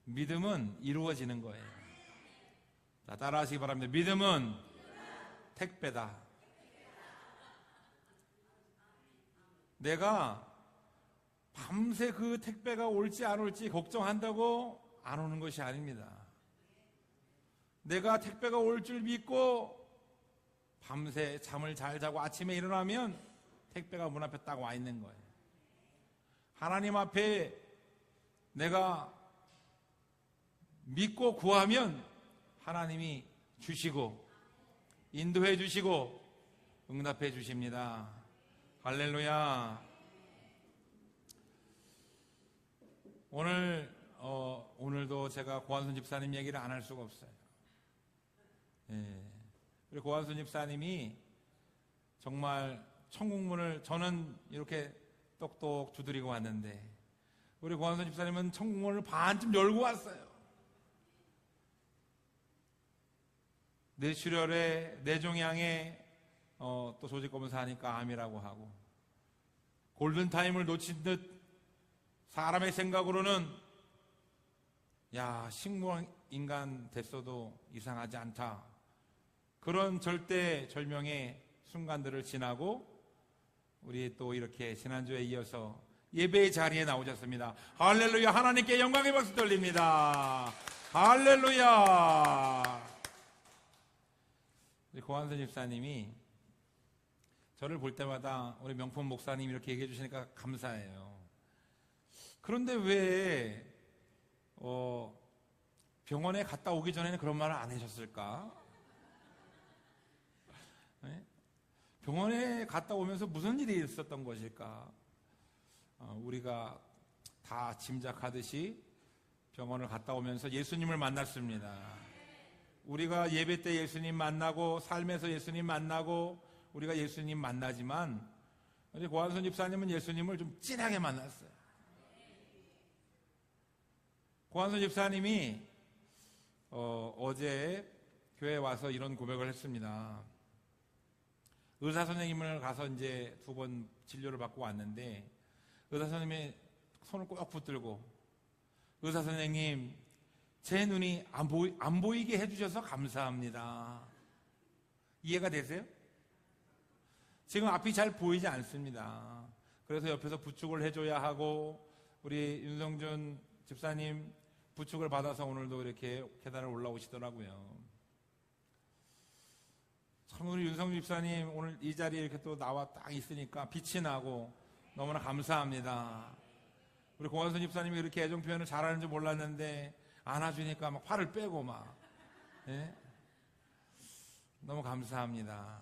믿음은 이루어지는 거예요. 자, 따라하시기 바랍니다. 믿음은 택배다. 내가 밤새 그 택배가 올지 안 올지 걱정한다고 안 오는 것이 아닙니다. 내가 택배가 올 줄 믿고 밤새 잠을 잘 자고 아침에 일어나면 택배가 문 앞에 딱 와 있는 거예요. 하나님 앞에 내가 믿고 구하면 하나님이 주시고 인도해 주시고 응답해 주십니다. 할렐루야. 오늘도 제가 고한순 집사님 얘기를 안 할 수가 없어요. 우리 고한순 집사님이 정말 천국문을, 저는 이렇게 똑똑 두드리고 왔는데 우리 고한순 집사님은 천국문을 반쯤 열고 왔어요. 뇌출혈에 뇌종양에 또 조직검사 하니까 암이라고 하고, 골든타임을 놓친 듯 사람의 생각으로는 야, 식물인간 됐어도 이상하지 않다, 그런 절대절명의 순간들을 지나고 우리 또 이렇게 지난주에 이어서 예배의 자리에 나오셨습니다. 할렐루야. 하나님께 영광의 박수 돌립니다. 할렐루야. 우리 고한순 집사님이 저를 볼 때마다 우리 명품 목사님 이렇게 얘기해 주시니까 감사해요. 그런데 왜 병원에 갔다 오기 전에는 그런 말을 안 해줬을까? 네? 병원에 갔다 오면서 무슨 일이 있었던 것일까? 우리가 다 짐작하듯이 병원을 갔다 오면서 예수님을 만났습니다. 우리가 예배 때 예수님 만나고 삶에서 예수님 만나고 우리가 예수님 만나지만 우리 고한순 집사님은 예수님을 좀 진하게 만났어요. 고한순 집사님이 어제 교회에 와서 이런 고백을 했습니다. 의사 선생님을 가서 이제 2번 진료를 받고 왔는데 의사 선생님이 손을 꼭 붙들고, 의사 선생님, 제 눈이 안 보이게 해주셔서 감사합니다. 이해가 되세요? 지금 앞이 잘 보이지 않습니다. 그래서 옆에서 부축을 해줘야 하고, 우리 윤성준 집사님 부축을 받아서 오늘도 이렇게 계단을 올라오시더라고요. 참, 우리 윤성준 집사님 오늘 이 자리에 이렇게 또 나와 딱 있으니까 빛이 나고 너무나 감사합니다. 우리 고한순 집사님이 이렇게 애정 표현을 잘하는 줄 몰랐는데 안아주니까 막 화를 빼고 막, 예? 너무 감사합니다.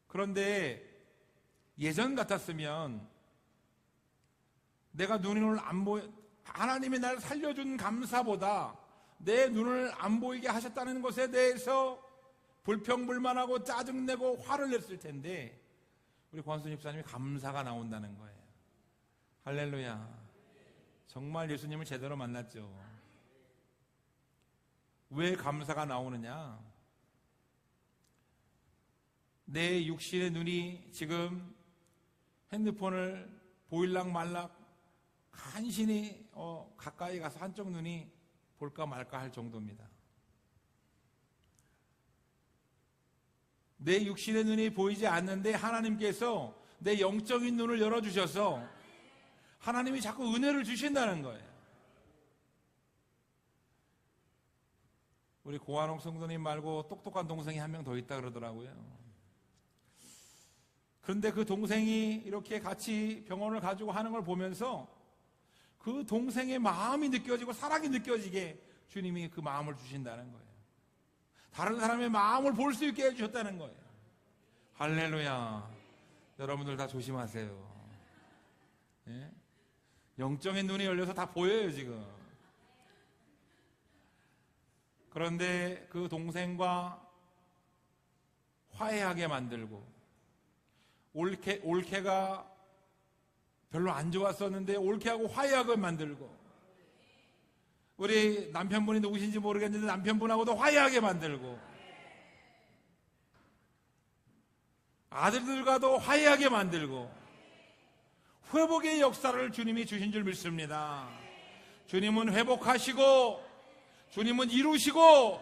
그런데 예전 같았으면 내가 눈을 안 하나님이 날 살려준 감사보다 내 눈을 안 보이게 하셨다는 것에 대해서 불평불만하고 짜증내고 화를 냈을 텐데 우리 고한순 집사님이 감사가 나온다는 거예요. 할렐루야. 정말 예수님을 제대로 만났죠. 왜 감사가 나오느냐? 내 육신의 눈이 지금 핸드폰을 보일락 말락 간신히 가까이 가서 한쪽 눈이 볼까 말까 할 정도입니다. 내 육신의 눈이 보이지 않는데 하나님께서 내 영적인 눈을 열어주셔서 하나님이 자꾸 은혜를 주신다는 거예요. 우리 고한옥 성도님 말고 똑똑한 동생이 한 명 더 있다 그러더라고요. 그런데 그 동생이 이렇게 같이 병원을 가지고 하는 걸 보면서 그 동생의 마음이 느껴지고 사랑이 느껴지게 주님이 그 마음을 주신다는 거예요. 다른 사람의 마음을 볼 수 있게 해주셨다는 거예요. 할렐루야. 여러분들 다 조심하세요. 예? 영적인 눈이 열려서 다 보여요 지금. 그런데 그 동생과 화해하게 만들고, 올케가 별로 안 좋았었는데 올케하고 화해하게 만들고, 우리 남편분이 누구신지 모르겠는데 남편분하고도 화해하게 만들고, 아들들과도 화해하게 만들고, 회복의 역사를 주님이 주신 줄 믿습니다. 주님은 회복하시고 주님은 이루시고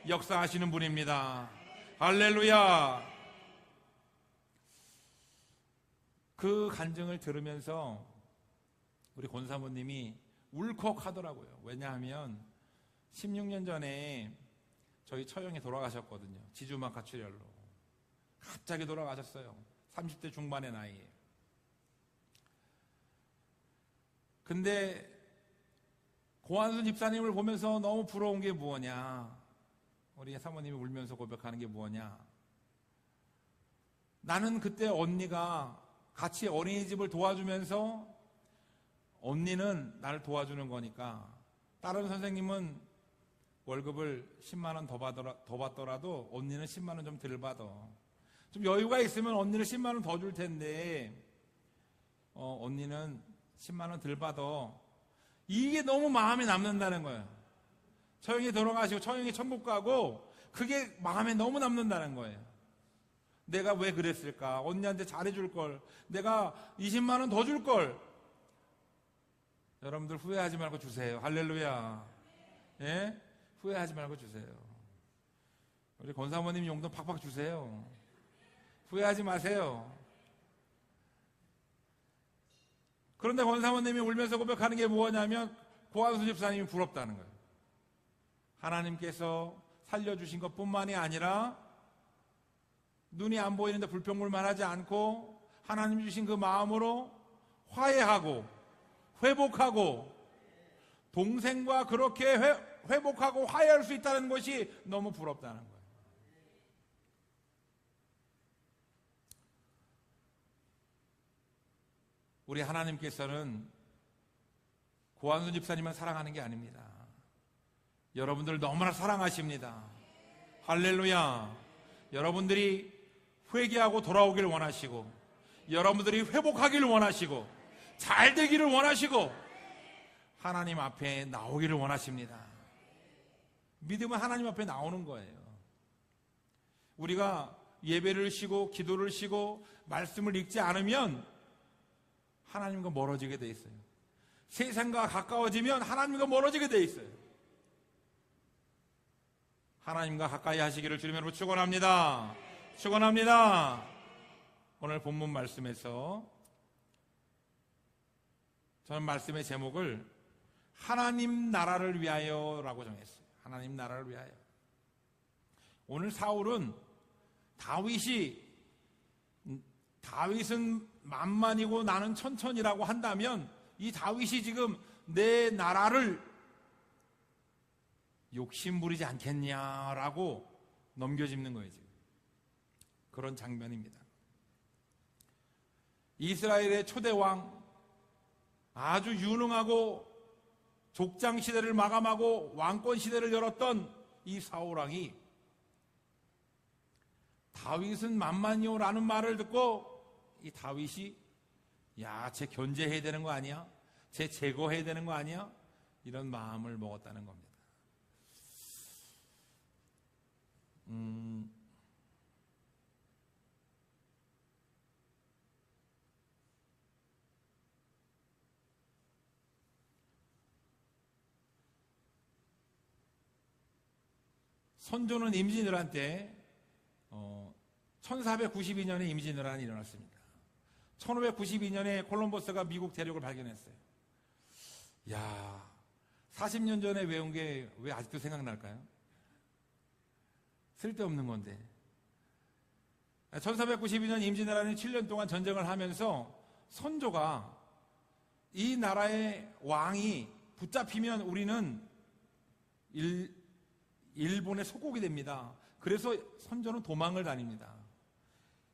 역사하시는 분입니다. 할렐루야. 그 간증을 들으면서 우리 권사모님이 울컥하더라고요. 왜냐하면 16년 전에 저희 처형이 돌아가셨거든요. 지주막하 출혈로. 갑자기 돌아가셨어요. 30대 중반의 나이에. 근데 고한순 집사님을 보면서 너무 부러운 게 뭐냐, 우리 사모님이 울면서 고백하는 게 뭐냐, 나는 그때 언니가 같이 어린이집을 도와주면서 언니는 나를 도와주는 거니까 다른 선생님은 월급을 10만 원 더 받더라도 언니는 10만 원 좀 덜 받아. 좀 여유가 있으면 언니는 10만 원 더 줄 텐데 언니는 10만 원 덜 받아. 이게 너무 마음에 남는다는 거예요. 처형이 돌아가시고 처형이 천국 가고 그게 마음에 너무 남는다는 거예요. 내가 왜 그랬을까? 언니한테 잘해줄 걸. 내가 20만 원 더 줄 걸. 여러분들 후회하지 말고 주세요. 할렐루야. 예? 후회하지 말고 주세요. 우리 권사모님 용돈 팍팍 주세요. 후회하지 마세요. 그런데 권사모님이 울면서 고백하는 게 뭐냐면 고한수 집사님이 부럽다는 거예요. 하나님께서 살려주신 것뿐만이 아니라 눈이 안 보이는데 불평불만 하지 않고 하나님 주신 그 마음으로 화해하고 회복하고 동생과 그렇게 회복하고 화해할 수 있다는 것이 너무 부럽다는 거예요. 우리 하나님께서는 고한순 집사님만 사랑하는 게 아닙니다. 여러분들 너무나 사랑하십니다. 할렐루야. 여러분들이 회개하고 돌아오기를 원하시고 여러분들이 회복하기를 원하시고 잘 되기를 원하시고 하나님 앞에 나오기를 원하십니다. 믿음은 하나님 앞에 나오는 거예요. 우리가 예배를 쉬고 기도를 쉬고 말씀을 읽지 않으면 하나님과 멀어지게 돼 있어요. 세상과 가까워지면 하나님과 멀어지게 돼 있어요. 하나님과 가까이 하시기를 주님으로 축원합니다. 축원합니다. 오늘 본문 말씀에서 저는 말씀의 제목을 하나님 나라를 위하여라고 정했어요. 하나님 나라를 위하여. 오늘 사울은 다윗은 만만이고 나는 천천이라고 한다면 이 다윗이 지금 내 나라를 욕심부리지 않겠냐라고 넘겨짚는 거예요. 지금 그런 장면입니다. 이스라엘의 초대왕, 아주 유능하고 족장 시대를 마감하고 왕권 시대를 열었던 이 사울왕이 다윗은 만만이요라는 말을 듣고 이 다윗이 쟤 견제해야 되는 거 아니야? 쟤 제거해야 되는 거 아니야? 이런 마음을 먹었다는 겁니다. 선조는 임진왜란 1492년에 임진왜란이 일어났습니다. 1592년에 콜럼버스가 미국 대륙을 발견했어요. 40년 전에 외운 게 왜 아직도 생각날까요? 쓸데없는 건데. 1492년 임진왜란이 7년 동안 전쟁을 하면서 선조가 이 나라의 왕이 붙잡히면 우리는 일본의 속국이 됩니다. 그래서 선조는 도망을 다닙니다.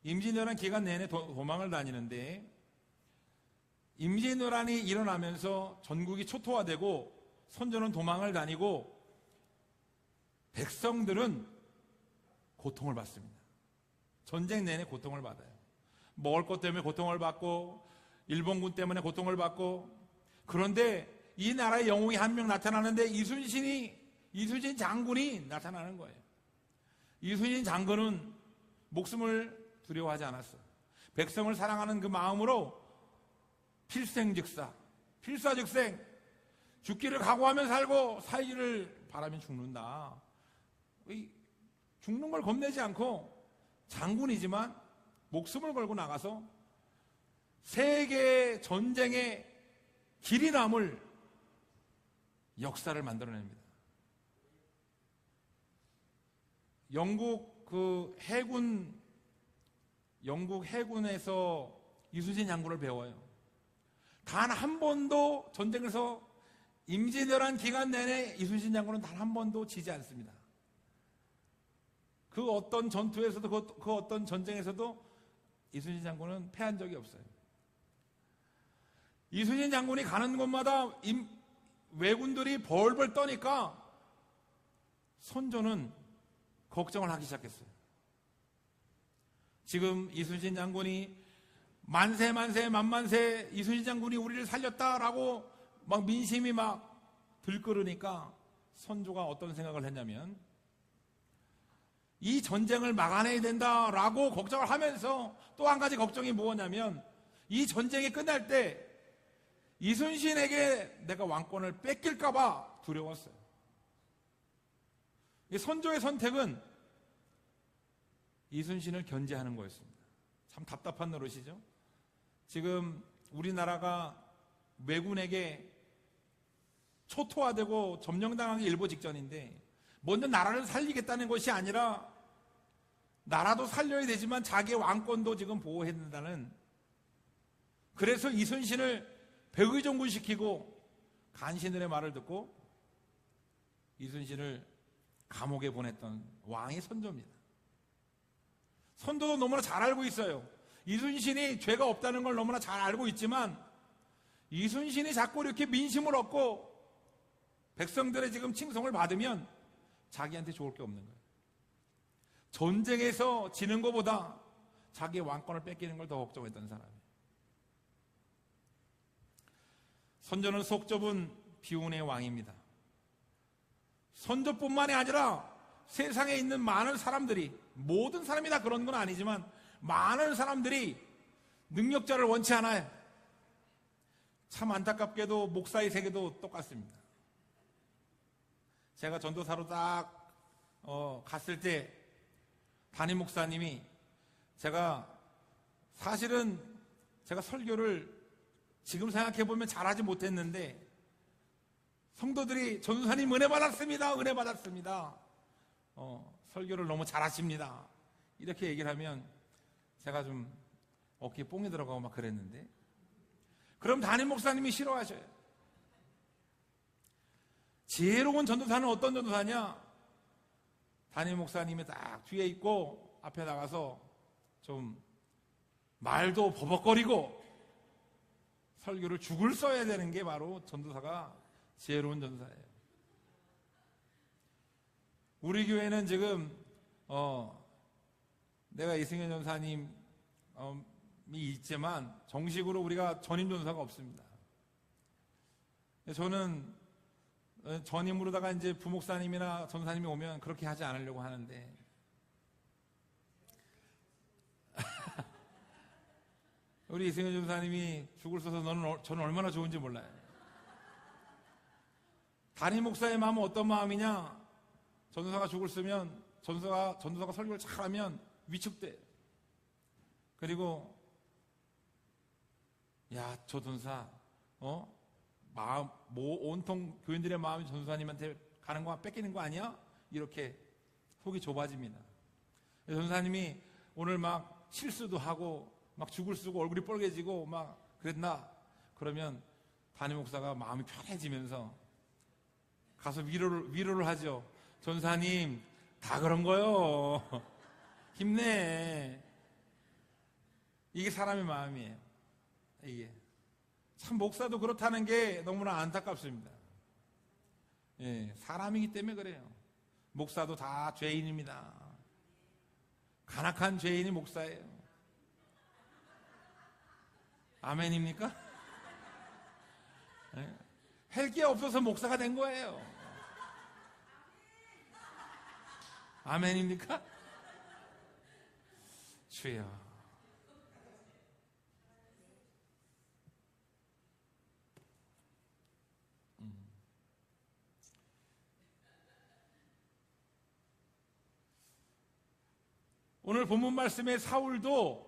임진왜란 기간 내내 도망을 다니는데 임진왜란이 일어나면서 전국이 초토화되고 선조는 도망을 다니고 백성들은 고통을 받습니다. 전쟁 내내 고통을 받아요. 먹을 것 때문에 고통을 받고 일본군 때문에 고통을 받고. 그런데 이 나라의 영웅이 한 명 나타나는데 이순신 장군이 나타나는 거예요. 이순신 장군은 목숨을 두려워하지 않았어요. 백성을 사랑하는 그 마음으로 필사즉생 죽기를 각오하면 살고 살기를 바라면 죽는다. 죽는 걸 겁내지 않고 장군이지만 목숨을 걸고 나가서 세계 전쟁의 길이 남을 역사를 만들어냅니다. 영국 해군에서 이순신 장군을 배워요. 단 한 번도 전쟁에서 임진왜란 기간 내내 이순신 장군은 단 한 번도 지지 않습니다. 그 어떤 전투에서도 그 어떤 전쟁에서도 이순신 장군은 패한 적이 없어요. 이순신 장군이 가는 곳마다 왜군들이 벌벌 떠니까 선조는 걱정을 하기 시작했어요. 지금 이순신 장군이 만세 만만세 이순신 장군이 우리를 살렸다라고 막 민심이 막 들끓으니까 선조가 어떤 생각을 했냐면 이 전쟁을 막아내야 된다라고 걱정을 하면서 또 한 가지 걱정이 뭐냐면 이 전쟁이 끝날 때 이순신에게 내가 왕권을 뺏길까봐 두려웠어요. 이 선조의 선택은 이순신을 견제하는 거였습니다. 참 답답한 노릇이죠. 지금 우리나라가 왜군에게 초토화되고 점령당하기 일보 직전인데 먼저 나라를 살리겠다는 것이 아니라 나라도 살려야 되지만 자기의 왕권도 지금 보호해야 된다는, 그래서 이순신을 백의종군시키고 간신들의 말을 듣고 이순신을 감옥에 보냈던 왕이 선조입니다. 선조도 너무나 잘 알고 있어요. 이순신이 죄가 없다는 걸 너무나 잘 알고 있지만 이순신이 자꾸 이렇게 민심을 얻고 백성들의 지금 칭송을 받으면 자기한테 좋을 게 없는 거예요. 전쟁에서 지는 것보다 자기의 왕권을 뺏기는 걸 더 걱정했던 사람이에요. 선조는 속 좁은 비운의 왕입니다. 선조뿐만이 아니라 세상에 있는 많은 사람들이, 모든 사람이 다 그런 건 아니지만 많은 사람들이 능력자를 원치 않아요. 참 안타깝게도 목사의 세계도 똑같습니다. 제가 전도사로 딱 갔을 때 담임 목사님이 사실은 제가 설교를 지금 생각해보면 잘하지 못했는데 성도들이 전도사님 은혜 받았습니다. 은혜 받았습니다. 설교를 너무 잘하십니다. 이렇게 얘기를 하면 제가 좀 어깨에 뽕이 들어가고 막 그랬는데, 그럼 담임 목사님이 싫어하셔요. 지혜로운 전도사는 어떤 전도사냐? 담임 목사님이 딱 뒤에 있고 앞에 나가서 좀 말도 버벅거리고 설교를 죽을 써야 되는 게 바로 전도사가 지혜로운 전도사예요. 우리 교회는 지금 내가 이승현 전사님이 있지만 정식으로 우리가 전임 전도사가 없습니다. 저는 전임으로다가 이제 부목사님이나 전사님이 오면 그렇게 하지 않으려고 하는데 우리 이승현 전사님이 죽을 써서 저는 얼마나 좋은지 몰라요. 담임 목사의 마음은 어떤 마음이냐? 전도사가 죽을 쓰면 전도사가 설교를 잘하면 위축돼요. 그리고 야, 저 전사 온통 교인들의 마음이 전도사님한테 가는 거 뺏기는 거 아니야? 이렇게 속이 좁아집니다. 전도사님이 오늘 막 실수도 하고 막 죽을 쓰고 얼굴이 빨개지고 막 그랬나? 그러면 담임 목사가 마음이 편해지면서 가서 위로를 하죠. 전사님, 다 그런 거요. 힘내. 이게 사람의 마음이에요. 이게 참 목사도 그렇다는 게 너무나 안타깝습니다. 예, 사람이기 때문에 그래요. 목사도 다 죄인입니다. 간악한 죄인이 목사예요. 아멘입니까? 예, 할 게 없어서 목사가 된 거예요. 아멘입니까? 주여. 오늘 본문 말씀의 사울도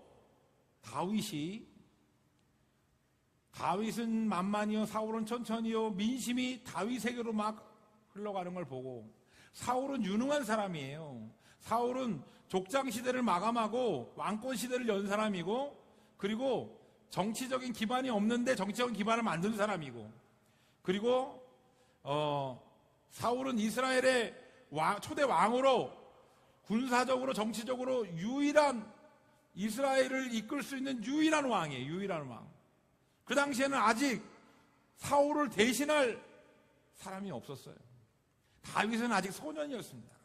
다윗은 만만히요 사울은 천천히요 민심이 다윗에게로 막 흘러가는 걸 보고, 사울은 유능한 사람이에요. 사울은 족장 시대를 마감하고 왕권 시대를 연 사람이고, 그리고 정치적인 기반이 없는데 정치적인 기반을 만든 사람이고, 그리고 사울은 이스라엘의 초대 왕으로 군사적으로 정치적으로 유일한, 이스라엘을 이끌 수 있는 유일한 왕이에요. 유일한 왕. 그 당시에는 아직 사울을 대신할 사람이 없었어요. 다윗은 아직 소년이었습니다.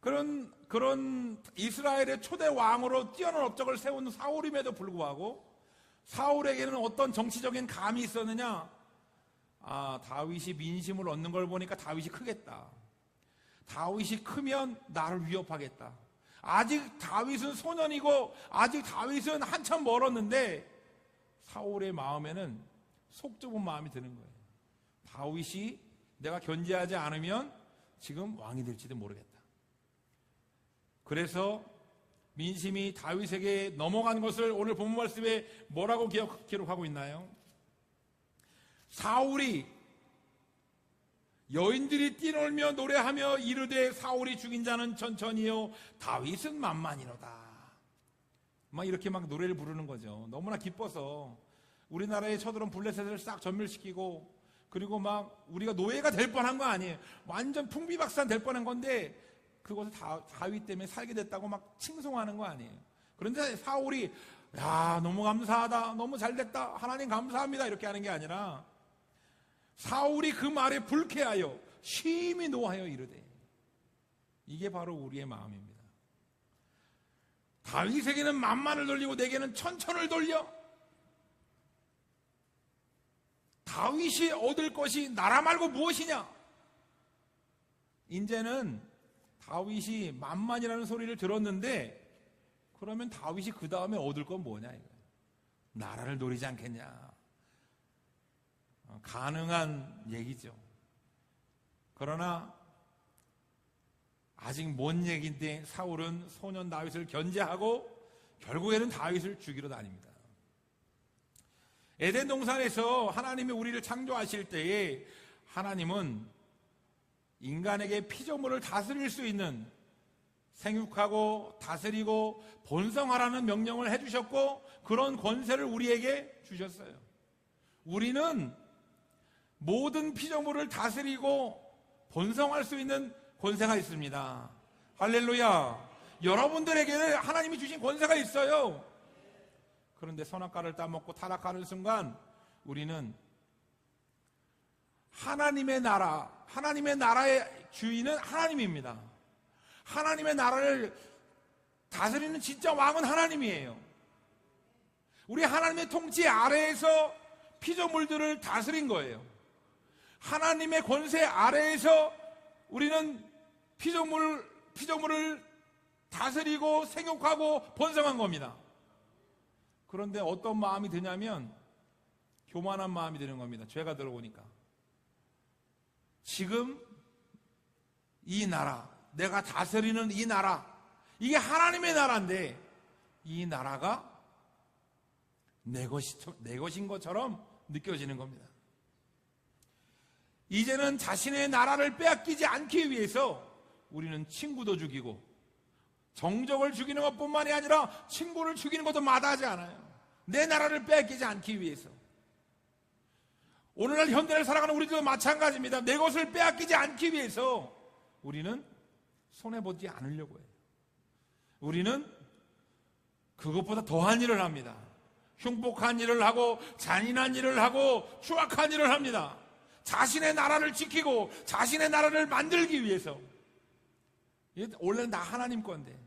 그런 이스라엘의 초대 왕으로 뛰어난 업적을 세운 사울임에도 불구하고 사울에게는 어떤 정치적인 감이 있었느냐? 다윗이 민심을 얻는 걸 보니까 다윗이 크겠다. 다윗이 크면 나를 위협하겠다. 아직 다윗은 소년이고 아직 다윗은 한참 멀었는데 사울의 마음에는 속 좁은 마음이 드는 거예요. 다윗이 내가 견제하지 않으면 지금 왕이 될지도 모르겠다. 그래서 민심이 다윗에게 넘어간 것을 오늘 본문 말씀에 뭐라고 기록하고 있나요? 사울이 여인들이 뛰놀며 노래하며 이르되 사울이 죽인 자는 천천히요 다윗은 만만이로다. 막 이렇게 막 노래를 부르는 거죠. 너무나 기뻐서 우리나라의 쳐들어온 블레셋을 싹 전멸시키고, 그리고 막 우리가 노예가 될 뻔한 거 아니에요. 완전 풍비박산 될 뻔한 건데 그것을 다윗 때문에 살게 됐다고 막 칭송하는 거 아니에요. 그런데 사울이 야 너무 감사하다, 너무 잘됐다, 하나님 감사합니다 이렇게 하는 게 아니라 사울이 그 말에 불쾌하여 심히 노하여 이르되, 이게 바로 우리의 마음입니다. 다윗에게는 만만을 돌리고 내게는 천천을 돌려. 다윗이 얻을 것이 나라 말고 무엇이냐? 이제는 다윗이 만만이라는 소리를 들었는데 그러면 다윗이 그 다음에 얻을 건 뭐냐 이거예요. 나라를 노리지 않겠냐. 가능한 얘기죠. 그러나 아직 먼 얘기인데 사울은 소년 다윗을 견제하고 결국에는 다윗을 죽이러 다닙니다. 에덴 동산에서 하나님이 우리를 창조하실 때에 하나님은 인간에게 피조물을 다스릴 수 있는, 생육하고 다스리고 번성하라는 명령을 해주셨고 그런 권세를 우리에게 주셨어요. 우리는 모든 피조물을 다스리고 번성할 수 있는 권세가 있습니다. 할렐루야. 여러분들에게는 하나님이 주신 권세가 있어요. 그런데 선악과를 따먹고 타락하는 순간 우리는 하나님의 나라의 주인은 하나님입니다. 하나님의 나라를 다스리는 진짜 왕은 하나님이에요. 우리 하나님의 통치 아래에서 피조물들을 다스린 거예요. 하나님의 권세 아래에서 우리는 피조물을 다스리고 생육하고 번성한 겁니다. 그런데 어떤 마음이 드냐면 교만한 마음이 드는 겁니다. 죄가 들어오니까. 지금 이 나라, 내가 다스리는 이 나라, 이게 하나님의 나라인데 이 나라가 내 것인 것처럼 느껴지는 겁니다. 이제는 자신의 나라를 빼앗기지 않기 위해서 우리는 친구도 죽이고 정적을 죽이는 것뿐만이 아니라 친구를 죽이는 것도 마다하지 않아요. 내 나라를 빼앗기지 않기 위해서. 오늘날 현대를 살아가는 우리도 마찬가지입니다. 내 것을 빼앗기지 않기 위해서 우리는 손해보지 않으려고 해요. 우리는 그것보다 더한 일을 합니다. 흉폭한 일을 하고 잔인한 일을 하고 추악한 일을 합니다. 자신의 나라를 지키고 자신의 나라를 만들기 위해서. 원래는 다 하나님 건데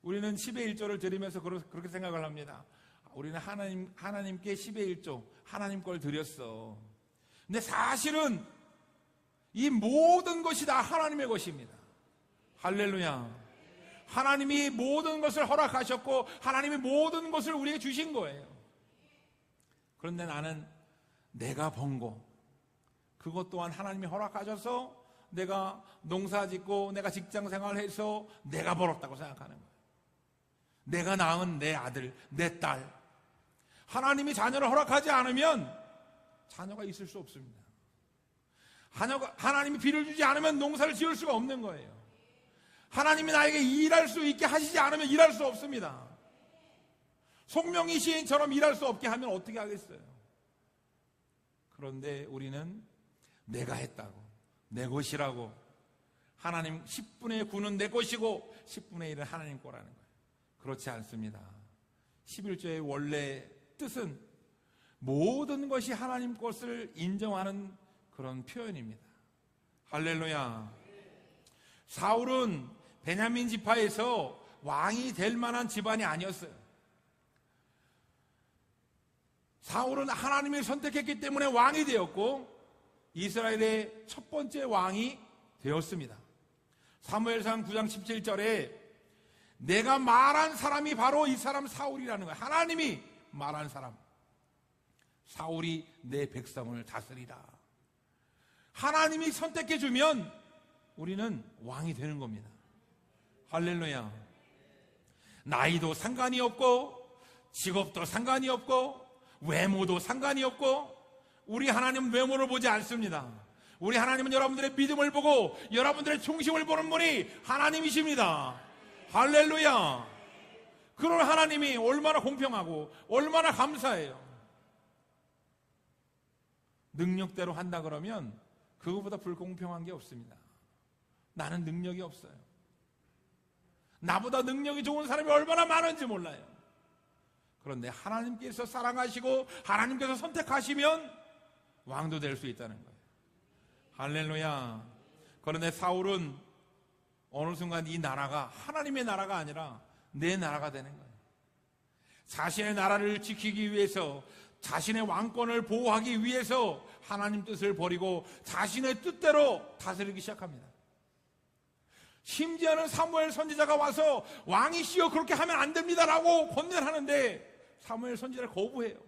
우리는 10의 1조를 드리면서 그렇게 생각을 합니다. 우리는 하나님께 10의 1조 하나님 걸 드렸어. 근데 사실은 이 모든 것이 다 하나님의 것입니다. 할렐루야. 하나님이 모든 것을 허락하셨고 하나님이 모든 것을 우리에게 주신 거예요. 그런데 나는 내가 번 거, 그것 또한 하나님이 허락하셔서 내가 농사 짓고 내가 직장 생활해서 내가 벌었다고 생각하는 거예요. 내가 낳은 내 아들, 내 딸. 하나님이 자녀를 허락하지 않으면 자녀가 있을 수 없습니다. 하나님이 비를 주지 않으면 농사를 지을 수가 없는 거예요. 하나님이 나에게 일할 수 있게 하시지 않으면 일할 수 없습니다. 송명희 시인처럼 일할 수 없게 하면 어떻게 하겠어요? 그런데 우리는 내가 했다고, 내 것이라고, 하나님 10분의 9는 내 것이고 10분의 1은 하나님 거라는 거예요. 그렇지 않습니다. 11조의 원래 뜻은 모든 것이 하나님 것을 인정하는 그런 표현입니다. 할렐루야. 사울은 베냐민 지파에서 왕이 될 만한 집안이 아니었어요. 사울은 하나님이 선택했기 때문에 왕이 되었고 이스라엘의 첫 번째 왕이 되었습니다. 사무엘상 9장 17절에 내가 말한 사람이 바로 이 사람 사울이라는 거예요. 하나님이 말한 사람. 사울이 내 백성을 다스리라. 하나님이 선택해주면 우리는 왕이 되는 겁니다. 할렐루야. 나이도 상관이 없고 직업도 상관이 없고 외모도 상관이 없고 우리 하나님은 외모를 보지 않습니다. 우리 하나님은 여러분들의 믿음을 보고 여러분들의 중심을 보는 분이 하나님이십니다. 할렐루야. 그런 하나님이 얼마나 공평하고 얼마나 감사해요. 능력대로 한다 그러면 그거보다 불공평한 게 없습니다. 나는 능력이 없어요. 나보다 능력이 좋은 사람이 얼마나 많은지 몰라요. 그런데 하나님께서 사랑하시고 하나님께서 선택하시면 왕도 될 수 있다는 거예요. 할렐루야. 그런데 사울은 어느 순간 이 나라가 하나님의 나라가 아니라 내 나라가 되는 거예요. 자신의 나라를 지키기 위해서, 자신의 왕권을 보호하기 위해서 하나님 뜻을 버리고 자신의 뜻대로 다스리기 시작합니다. 심지어는 사무엘 선지자가 와서 왕이시여 그렇게 하면 안 됩니다라고 권면을 하는데 사무엘 선지자를 거부해요.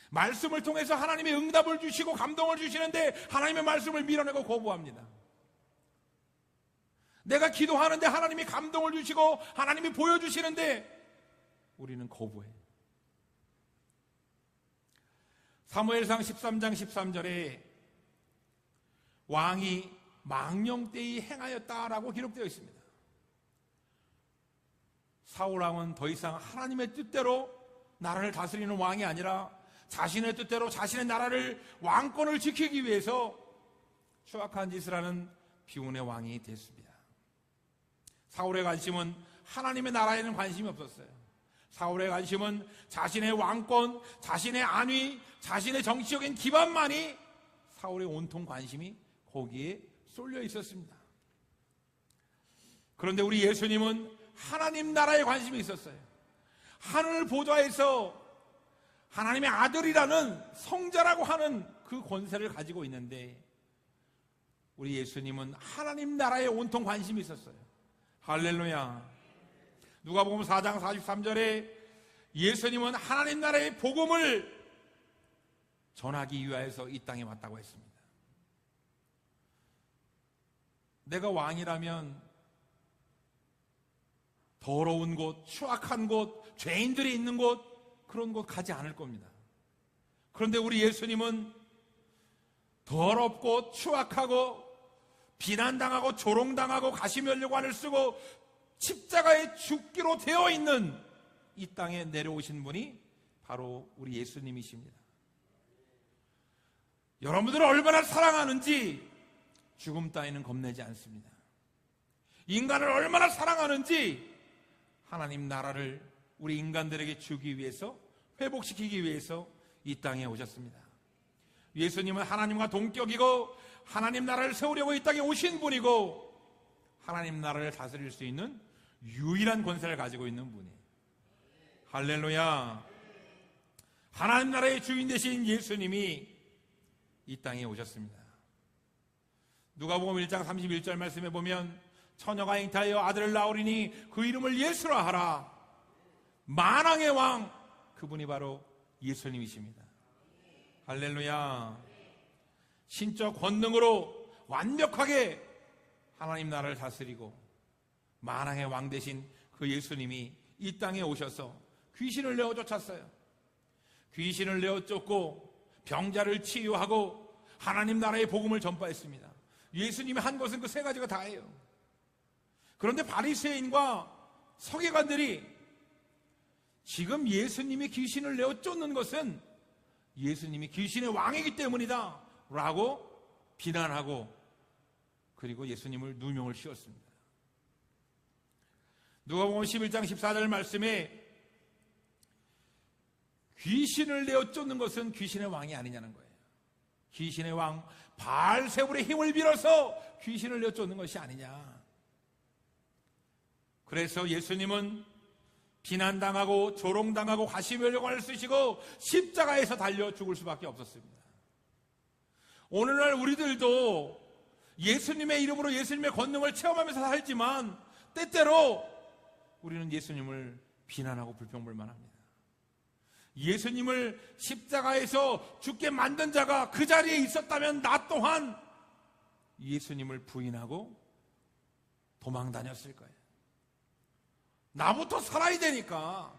말씀을 통해서 하나님의 응답을 주시고 감동을 주시는데 하나님의 말씀을 밀어내고 거부합니다. 내가 기도하는데 하나님이 감동을 주시고 하나님이 보여주시는데 우리는 거부해요. 사무엘상 13장 13절에 왕이 망령되이 행하였다라고 기록되어 있습니다. 사울왕은 더 이상 하나님의 뜻대로 나라를 다스리는 왕이 아니라 자신의 뜻대로 자신의 나라를 왕권을 지키기 위해서 추악한 짓을 하는 비운의 왕이 됐습니다. 사울의 관심은 하나님의 나라에는 관심이 없었어요. 사울의 관심은 자신의 왕권, 자신의 안위, 자신의 정치적인 기반만이 사울의 온통 관심이 거기에 쏠려 있었습니다. 그런데 우리 예수님은 하나님 나라에 관심이 있었어요. 하늘 보좌에서 하나님의 아들이라는 성자라고 하는 그 권세를 가지고 있는데 우리 예수님은 하나님 나라에 온통 관심이 있었어요. 할렐루야. 누가복음 4장 43절에 예수님은 하나님 나라의 복음을 전하기 위하여서 이 땅에 왔다고 했습니다. 내가 왕이라면 더러운 곳, 추악한 곳, 죄인들이 있는 곳, 그런 곳 가지 않을 겁니다. 그런데 우리 예수님은 더럽고 추악하고 비난당하고 조롱당하고 가시면류관을 쓰고 십자가에 죽기로 되어 있는 이 땅에 내려오신 분이 바로 우리 예수님이십니다. 여러분들을 얼마나 사랑하는지 죽음 따위는 겁내지 않습니다. 인간을 얼마나 사랑하는지 하나님 나라를 우리 인간들에게 주기 위해서, 회복시키기 위해서 이 땅에 오셨습니다. 예수님은 하나님과 동격이고 하나님 나라를 세우려고 이 땅에 오신 분이고 하나님 나라를 다스릴 수 있는 유일한 권세를 가지고 있는 분이에요. 할렐루야. 하나님 나라의 주인 되신 예수님이 이 땅에 오셨습니다. 누가복음 1장 31절 말씀에 보면 처녀가 잉타하여 아들을 낳으리니 그 이름을 예수라 하라. 만왕의 왕, 그분이 바로 예수님이십니다. 할렐루야. 신적 권능으로 완벽하게 하나님 나라를 다스리고 만왕의 왕 되신 그 예수님이 이 땅에 오셔서 귀신을 내어 쫓았어요. 귀신을 내어 쫓고 병자를 치유하고 하나님 나라의 복음을 전파했습니다. 예수님이 한 것은 그 세 가지가 다예요. 그런데 바리새인과 서기관들이 지금 예수님이 귀신을 내어 쫓는 것은 예수님이 귀신의 왕이기 때문이다 라고 비난하고 그리고 예수님을 누명을 씌웠습니다. 누가복음 11장 14절 말씀에 귀신을 내어 쫓는 것은 귀신의 왕이 아니냐는 거예요. 귀신의 왕 바알세불의 힘을 빌어서 귀신을 내어 쫓는 것이 아니냐. 그래서 예수님은 비난당하고 조롱당하고 가시면류관을 쓰시고 십자가에서 달려 죽을 수밖에 없었습니다. 오늘날 우리들도 예수님의 이름으로 예수님의 권능을 체험하면서 살지만 때때로 우리는 예수님을 비난하고 불평불만합니다. 예수님을 십자가에서 죽게 만든 자가 그 자리에 있었다면 나 또한 예수님을 부인하고 도망 다녔을 거예요. 나부터 살아야 되니까.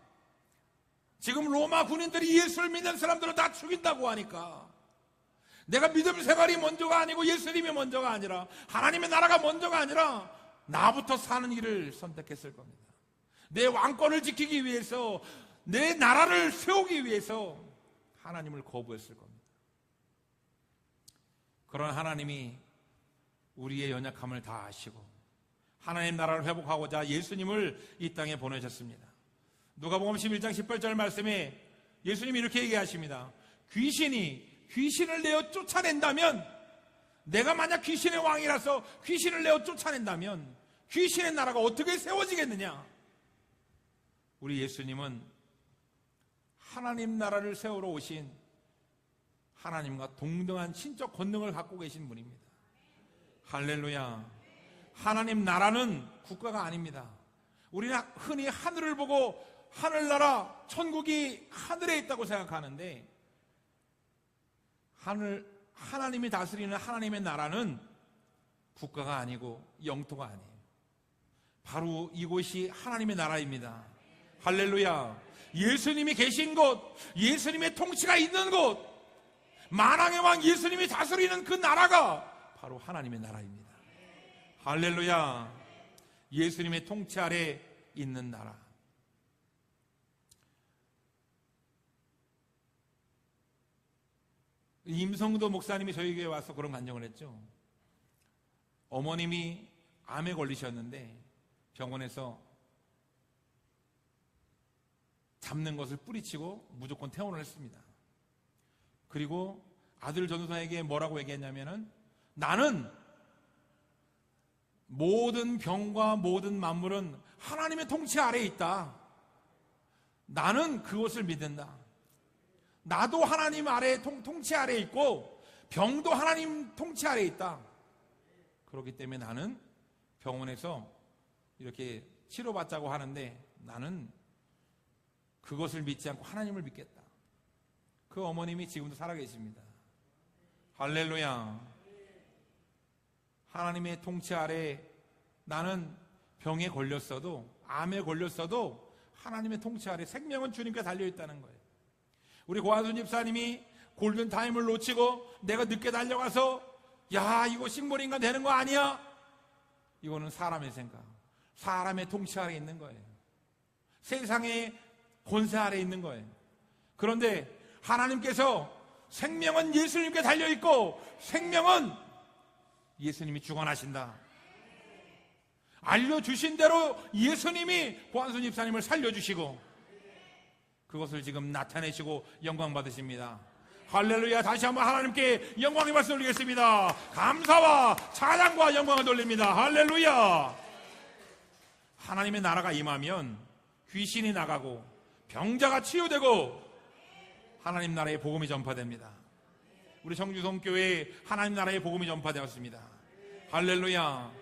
지금 로마 군인들이 예수를 믿는 사람들을 다 죽인다고 하니까 내가 믿음 생활이 먼저가 아니고 예수님이 먼저가 아니라 하나님의 나라가 먼저가 아니라 나부터 사는 길을 선택했을 겁니다. 내 왕권을 지키기 위해서 내 나라를 세우기 위해서 하나님을 거부했을 겁니다. 그런 하나님이 우리의 연약함을 다 아시고 하나님 나라를 회복하고자 예수님을 이 땅에 보내셨습니다. 누가복음 11장 18절 말씀에 예수님이 이렇게 얘기하십니다. 귀신을 내어 쫓아낸다면, 내가 만약 귀신의 왕이라서 귀신을 내어 쫓아낸다면 귀신의 나라가 어떻게 세워지겠느냐? 우리 예수님은 하나님 나라를 세우러 오신 하나님과 동등한 신적 권능을 갖고 계신 분입니다. 할렐루야. 하나님 나라는 국가가 아닙니다. 우리는 흔히 하늘을 보고 하늘나라, 천국이 하늘에 있다고 생각하는데 하나님이 다스리는 하나님의 나라는 국가가 아니고 영토가 아니에요. 바로 이곳이 하나님의 나라입니다. 할렐루야. 예수님이 계신 곳, 예수님의 통치가 있는 곳, 만왕의 왕 예수님이 다스리는 그 나라가 바로 하나님의 나라입니다. 할렐루야. 예수님의 통치 아래 있는 나라. 임성도 목사님이 저에게 와서 그런 간증을 했죠. 어머님이 암에 걸리셨는데 병원에서 잡는 것을 뿌리치고 무조건 퇴원을 했습니다. 그리고 아들 전도사에게 뭐라고 얘기했냐면은, 나는 모든 병과 모든 만물은 하나님의 통치 아래에 있다. 나는 그것을 믿는다. 나도 하나님 아래 통치 아래에 있고 병도 하나님 통치 아래에 있다. 그렇기 때문에 나는 병원에서 이렇게 치료받자고 하는데 나는 그것을 믿지 않고 하나님을 믿겠다. 그 어머님이 지금도 살아계십니다. 할렐루야. 하나님의 통치 아래 나는 병에 걸렸어도, 암에 걸렸어도 하나님의 통치 아래 생명은 주님께 달려있다는 거예요. 우리 고한순 집사님이 골든타임을 놓치고 내가 늦게 달려가서 야, 이거 식물인간 되는 거 아니야? 이거는 사람의 생각, 사람의 통치 아래 있는 거예요. 세상의 권세 아래 있는 거예요. 그런데 하나님께서 생명은 예수님께 달려있고 생명은 예수님이 주관하신다. 알려주신 대로 예수님이 고한순 집사님을 살려주시고 그것을 지금 나타내시고 영광 받으십니다. 할렐루야. 다시 한번 하나님께 영광의 말씀 올리겠습니다. 감사와 찬양과 영광을 돌립니다. 할렐루야. 하나님의 나라가 임하면 귀신이 나가고 병자가 치유되고 하나님 나라의 복음이 전파됩니다. 우리 청주성교회에 하나님 나라의 복음이 전파되었습니다. 할렐루야.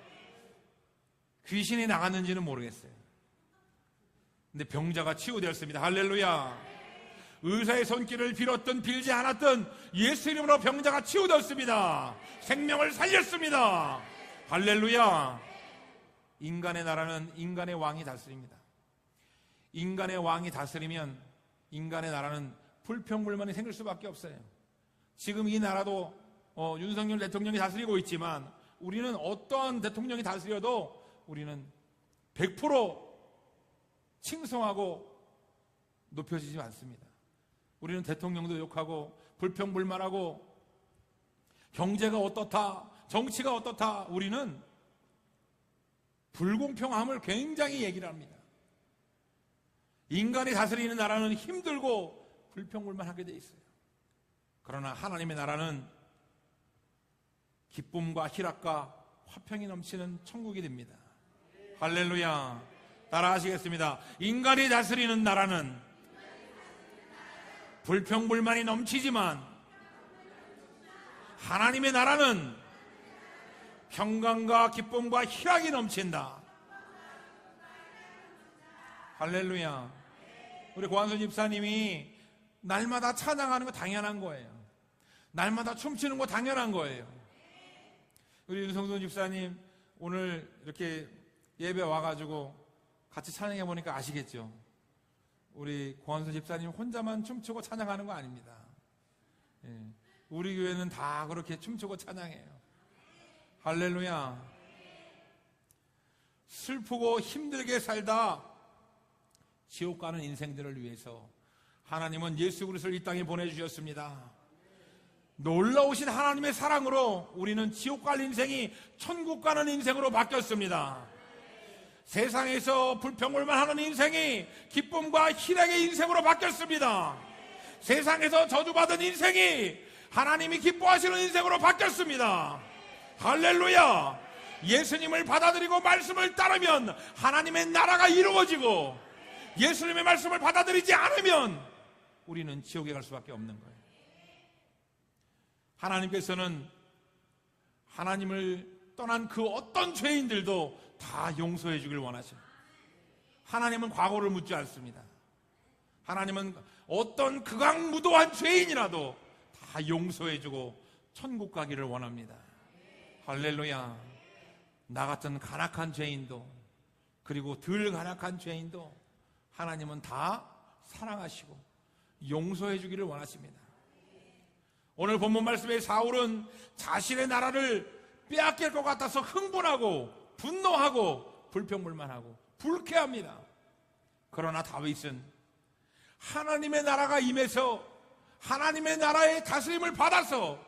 귀신이 나갔는지는 모르겠어요. 근데 병자가 치유되었습니다. 할렐루야. 의사의 손길을 빌었든 빌지 않았든 예수 이름으로 병자가 치유되었습니다. 생명을 살렸습니다. 할렐루야. 인간의 나라는 인간의 왕이 다스립니다. 인간의 왕이 다스리면 인간의 나라는 불평불만이 생길 수밖에 없어요. 지금 이 나라도 윤석열 대통령이 다스리고 있지만 우리는 어떠한 대통령이 다스려도 우리는 100% 칭송하고 높여지지 않습니다. 우리는 대통령도 욕하고 불평불만하고 경제가 어떻다, 정치가 어떻다, 우리는 불공평함을 굉장히 얘기를 합니다. 인간이 다스리는 나라는 힘들고 불평불만하게 돼 있어요. 그러나 하나님의 나라는 기쁨과 희락과 화평이 넘치는 천국이 됩니다. 할렐루야. 따라 하시겠습니다. 인간이 다스리는 나라는 불평불만이 넘치지만 하나님의 나라는 평강과 기쁨과 희락이 넘친다. 할렐루야. 우리 고한솔 집사님이 날마다 찬양하는 거 당연한 거예요. 날마다 춤추는 거 당연한 거예요. 우리 윤성순 집사님 오늘 이렇게 예배 와가지고 같이 찬양해 보니까 아시겠죠? 우리 고한솔 집사님 혼자만 춤추고 찬양하는 거 아닙니다. 예. 우리 교회는 다 그렇게 춤추고 찬양해요. 할렐루야. 슬프고 힘들게 살다 지옥 가는 인생들을 위해서 하나님은 예수 그리스도를 이 땅에 보내주셨습니다. 놀라우신 하나님의 사랑으로 우리는 지옥 갈 인생이 천국 가는 인생으로 바뀌었습니다. 세상에서 불평불만 하는 인생이 기쁨과 희락의 인생으로 바뀌었습니다. 세상에서 저주받은 인생이 하나님이 기뻐하시는 인생으로 바뀌었습니다. 할렐루야. 예수님을 받아들이고 말씀을 따르면 하나님의 나라가 이루어지고 예수님의 말씀을 받아들이지 않으면 우리는 지옥에 갈 수밖에 없는 거예요. 하나님께서는 하나님을 떠난 그 어떤 죄인들도 다 용서해 주길 원하셔요. 하나님은 과거를 묻지 않습니다. 하나님은 어떤 극악무도한 죄인이라도 다 용서해 주고 천국 가기를 원합니다. 할렐루야. 나 같은 간악한 죄인도 그리고 덜 간악한 죄인도 하나님은 다 사랑하시고 용서해 주기를 원하십니다. 오늘 본문 말씀에 사울은 자신의 나라를 빼앗길 것 같아서 흥분하고 분노하고 불평불만하고 불쾌합니다. 그러나 다윗은 하나님의 나라가 임해서 하나님의 나라의 다스림을 받아서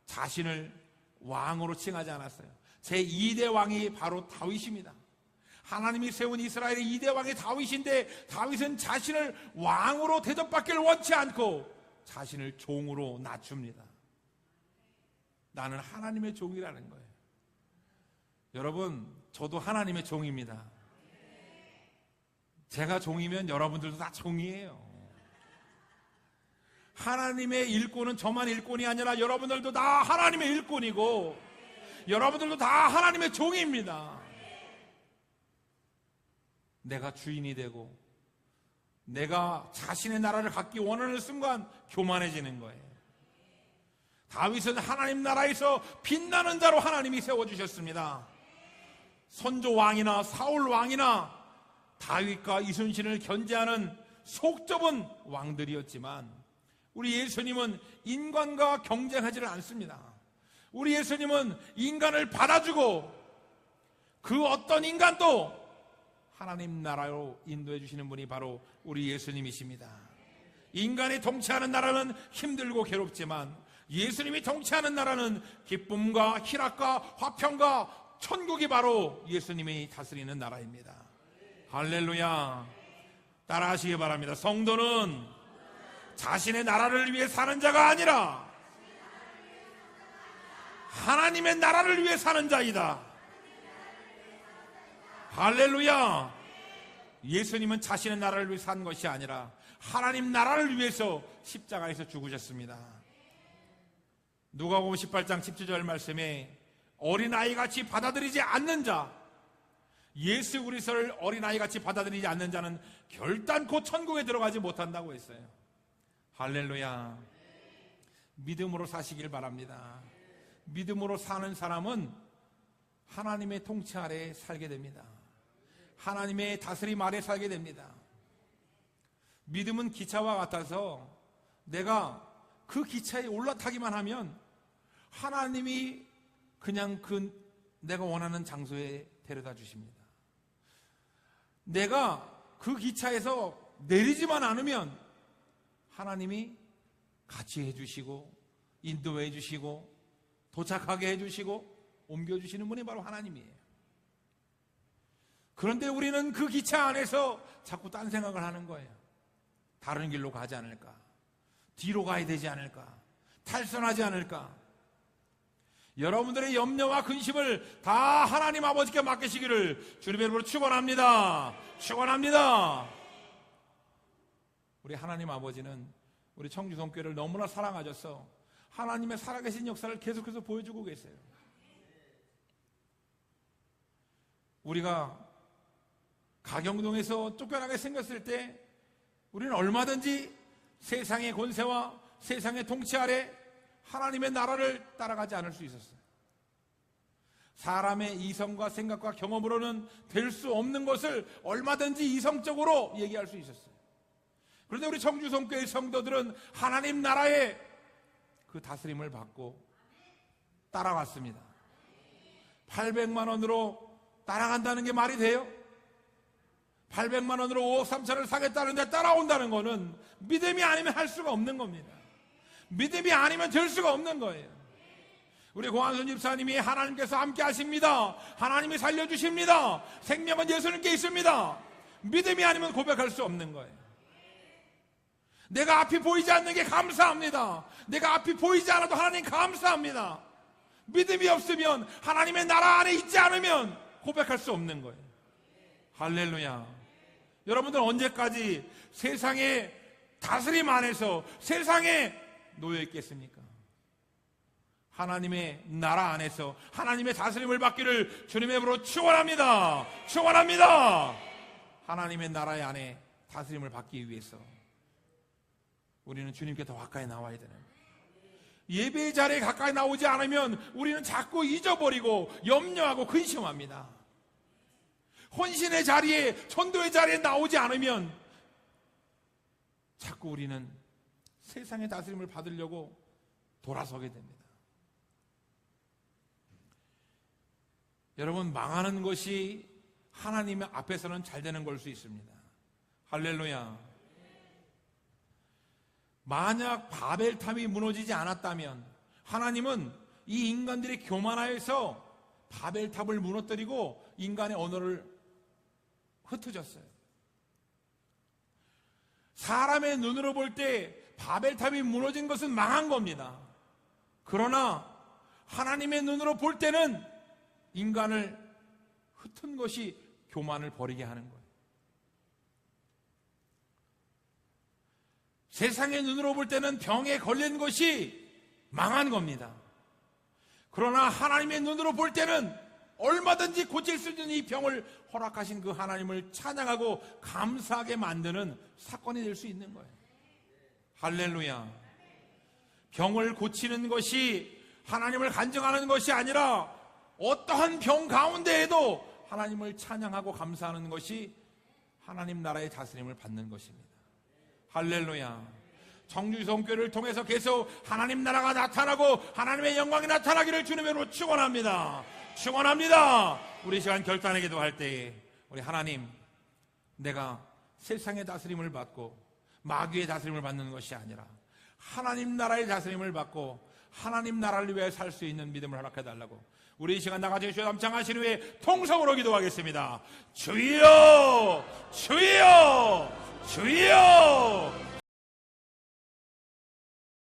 자신을 왕으로 칭하지 않았어요. 제2대 왕이 바로 다윗입니다. 하나님이 세운 이스라엘의 2대 왕이 다윗인데 다윗은 자신을 왕으로 대접받기를 원치 않고 자신을 종으로 낮춥니다. 나는 하나님의 종이라는 거예요. 여러분, 저도 하나님의 종입니다. 제가 종이면 여러분들도 다 종이에요. 하나님의 일꾼은 저만 일꾼이 아니라 여러분들도 다 하나님의 일꾼이고 여러분들도 다 하나님의 종입니다. 내가 주인이 되고 내가 자신의 나라를 갖기 원하는 순간 교만해지는 거예요. 다윗은 하나님 나라에서 빛나는 자로 하나님이 세워주셨습니다. 선조 왕이나 사울 왕이나 다윗과 이순신을 견제하는 속 좁은 왕들이었지만 우리 예수님은 인간과 경쟁하지를 않습니다. 우리 예수님은 인간을 받아주고 그 어떤 인간도 하나님 나라로 인도해 주시는 분이 바로 우리 예수님이십니다. 인간이 통치하는 나라는 힘들고 괴롭지만 예수님이 통치하는 나라는 기쁨과 희락과 화평과 천국이 바로 예수님이 다스리는 나라입니다. 할렐루야. 따라하시기 바랍니다. 성도는 자신의 나라를 위해 사는 자가 아니라 하나님의 나라를 위해 사는 자이다. 할렐루야. 예수님은 자신의 나라를 위해 산 것이 아니라 하나님 나라를 위해서 십자가에서 죽으셨습니다. 누가복음 18장 17절 말씀에 어린아이같이 받아들이지 않는 자, 예수 그리스도를 어린아이같이 받아들이지 않는 자는 결단코 천국에 들어가지 못한다고 했어요. 할렐루야. 믿음으로 사시길 바랍니다. 믿음으로 사는 사람은 하나님의 통치 아래 살게 됩니다. 하나님의 다스림 아래 살게 됩니다. 믿음은 기차와 같아서 내가 그 기차에 올라타기만 하면 하나님이 그냥 내가 원하는 장소에 데려다 주십니다. 내가 그 기차에서 내리지만 않으면 하나님이 같이 해주시고 인도해 주시고 도착하게 해주시고 옮겨주시는 분이 바로 하나님이에요. 그런데 우리는 그 기차 안에서 자꾸 딴 생각을 하는 거예요. 다른 길로 가지 않을까? 뒤로 가야 되지 않을까? 탈선하지 않을까? 여러분들의 염려와 근심을 다 하나님 아버지께 맡기시기를 주님의 이름으로 축원합니다. 축원합니다. 우리 하나님 아버지는 우리 청주성교회를 너무나 사랑하셔서 하나님의 살아계신 역사를 계속해서 보여주고 계세요. 우리가 가경동에서 쫓겨나게 생겼을 때 우리는 얼마든지 세상의 권세와 세상의 통치 아래 하나님의 나라를 따라가지 않을 수 있었어요. 사람의 이성과 생각과 경험으로는 될 수 없는 것을 얼마든지 이성적으로 얘기할 수 있었어요. 그런데 우리 청주성교회 성도들은 하나님 나라의 그 다스림을 받고 따라갔습니다. 800만 원으로 따라간다는 게 말이 돼요? 800만 원으로 5억 3천을 사겠다는데 따라온다는 거는 믿음이 아니면 할 수가 없는 겁니다. 믿음이 아니면 될 수가 없는 거예요. 우리 고한순 집사님이 하나님께서 함께 하십니다. 하나님이 살려주십니다. 생명은 예수님께 있습니다. 믿음이 아니면 고백할 수 없는 거예요. 내가 앞이 보이지 않는 게 감사합니다. 내가 앞이 보이지 않아도 하나님 감사합니다. 믿음이 없으면 하나님의 나라 안에 있지 않으면 고백할 수 없는 거예요. 할렐루야. 여러분들 언제까지 세상의 다스림 안에서 세상에 놓여 있겠습니까? 하나님의 나라 안에서 하나님의 다스림을 받기를 주님의 이름으로 축원합니다. 축원합니다. 하나님의 나라의 안에 다스림을 받기 위해서 우리는 주님께 더 가까이 나와야 되는 거예요. 예배의 자리에 가까이 나오지 않으면 우리는 자꾸 잊어버리고 염려하고 근심합니다. 헌신의 자리에, 전도의 자리에 나오지 않으면 자꾸 우리는 세상의 다스림을 받으려고 돌아서게 됩니다. 여러분, 망하는 것이 하나님 앞에서는 잘 되는 걸 수 있습니다. 할렐루야. 만약 바벨탑이 무너지지 않았다면 하나님은 이 인간들이 교만하여서 바벨탑을 무너뜨리고 인간의 언어를 흩어졌어요. 사람의 눈으로 볼 때 바벨탑이 무너진 것은 망한 겁니다. 그러나 하나님의 눈으로 볼 때는 인간을 흩은 것이 교만을 버리게 하는 거예요. 세상의 눈으로 볼 때는 병에 걸린 것이 망한 겁니다. 그러나 하나님의 눈으로 볼 때는 얼마든지 고칠 수 있는 이 병을 허락하신 그 하나님을 찬양하고 감사하게 만드는 사건이 될 수 있는 거예요. 할렐루야. 병을 고치는 것이 하나님을 간증하는 것이 아니라 어떠한 병 가운데에도 하나님을 찬양하고 감사하는 것이 하나님 나라의 다스림을 받는 것입니다. 할렐루야. 청주성교회를 통해서 계속 하나님 나라가 나타나고 하나님의 영광이 나타나기를 주님의 이름으로 축원합니다. 축원합니다. 우리 시간 결단하게 기도할 때에 우리 하나님, 내가 세상의 다스림을 받고 마귀의 다스림을 받는 것이 아니라 하나님 나라의 다스림을 받고 하나님 나라를 위해 살 수 있는 믿음을 허락해달라고 우리 이 시간 나가서 주여 남창하신 후에 통성으로 기도하겠습니다. 주여, 주여, 주여.